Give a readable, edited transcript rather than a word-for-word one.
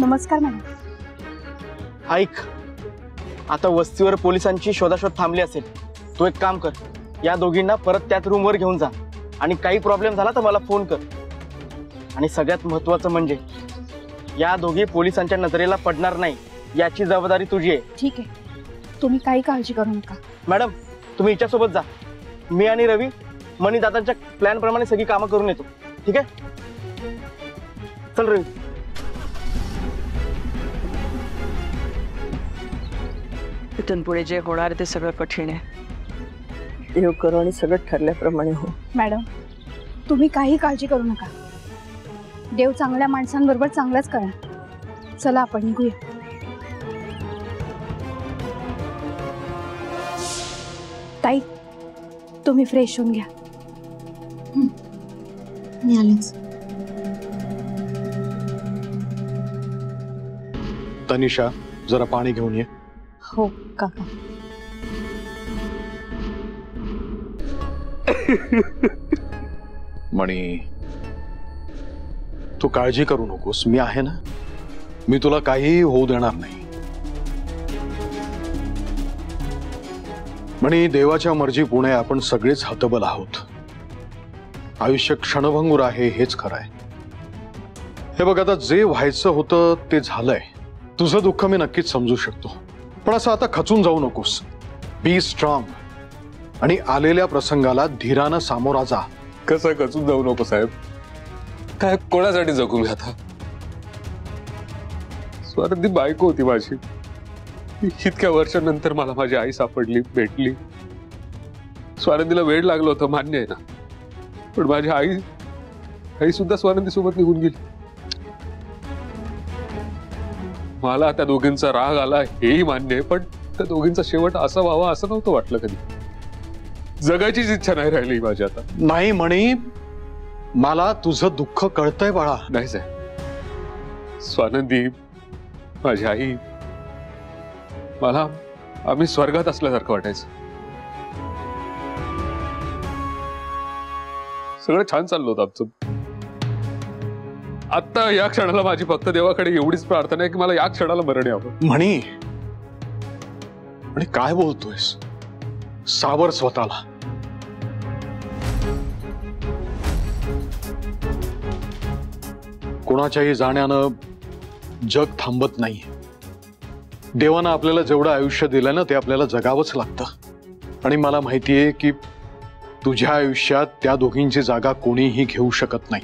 नमस्कार मॅडम. ऐक, आता वस्तीवर पोलिसांची शोधाशोध थांबली असेल. तू एक काम कर, या दोघींना परत त्याच रूमवर घेऊन जा आणि काही प्रॉब्लेम झाला तर मला फोन कर. आणि सगळ्यात महत्त्वाचं म्हणजे या दोघी पोलिसांच्या नजरेला पडणार नाही याची जबाबदारी तुझी आहे. ठीक आहे, तुम्ही काही काळजी करू नका. मॅडम, तुम्ही हिच्यासोबत जा. मी आणि रवी मणिदादांच्या प्लॅन प्रमाणे सगळी कामं करून येतो. ठीक आहे, चल रवी. इथून पुढे जे होणार ते सगळं कठीण आहे. देव करो आणि सगळं ठरल्याप्रमाणे हो. मॅडम, तुम्ही काही काळजी करू नका. देव चांगल्या माणसांबरोबर चांगलंच करा. चला आपण निघूया. ताई, तुम्ही फ्रेश होऊन घ्या. मी आलेच. तनिषा, जरा पाणी घेऊन ये. हो काका. मणी, तू काळजी करू नकोस, मी आहे ना. मी तुला काहीही होऊ देणार नाही. मणी, देवाच्या मर्जी पुणे आपण सगळेच हतबल आहोत. आयुष्य क्षणभंगूर आहे हेच खरं आहे. हे बघ, आता जे व्हायचं होतं ते झालंय. तुझं दुःख मी नक्कीच समजू शकतो, पण असं आता खचून जाऊ नकोस. बी स्ट्रॉंग आणि आलेल्या प्रसंगाला धीरानं सामोरा जा. कसं खचून जाऊ नको साहेब. काय कोणासाठी जगू मी आता? स्वारंदी बायको होती माझी. इतक्या वर्षानंतर मला माझी आई सापडली, भेटली. स्वारंदीला वेळ लागलं होतं, मान्य आहे ना, पण माझी आई सुद्धा स्वारंदी सोबत निघून गेली. मला त्या दोघींचा राग आला हेही मान्य आहे, पण त्या दोघींचा शेवट असा व्हावा असं नव्हतं वाटलं कधी. जगायचीच इच्छा नाही राहिली माझी आता. नाही म्हणे, मला तुझं दुःख कळतंय बाळा. नाही साहेब, स्वानंदी, माझी आई, मला आम्ही स्वर्गात असल्यासारखं वाटायचं. सगळं छान चाललं होतं आमचं. आता या क्षणाला माझी फक्त देवाकडे एवढीच प्रार्थना आहे की मला या क्षणाला मरण यावं. म्हणी, काय बोलतोयस? सावर स्वतःला. कोणाच्याही जाण्यानं जग थांबत नाही. देवानं आपल्याला जेवढं आयुष्य दिलं ना ते आपल्याला जगावंच लागतं. आणि मला माहितीये की तुझ्या आयुष्यात त्या दोघींची जागा कोणीही घेऊ शकत नाही.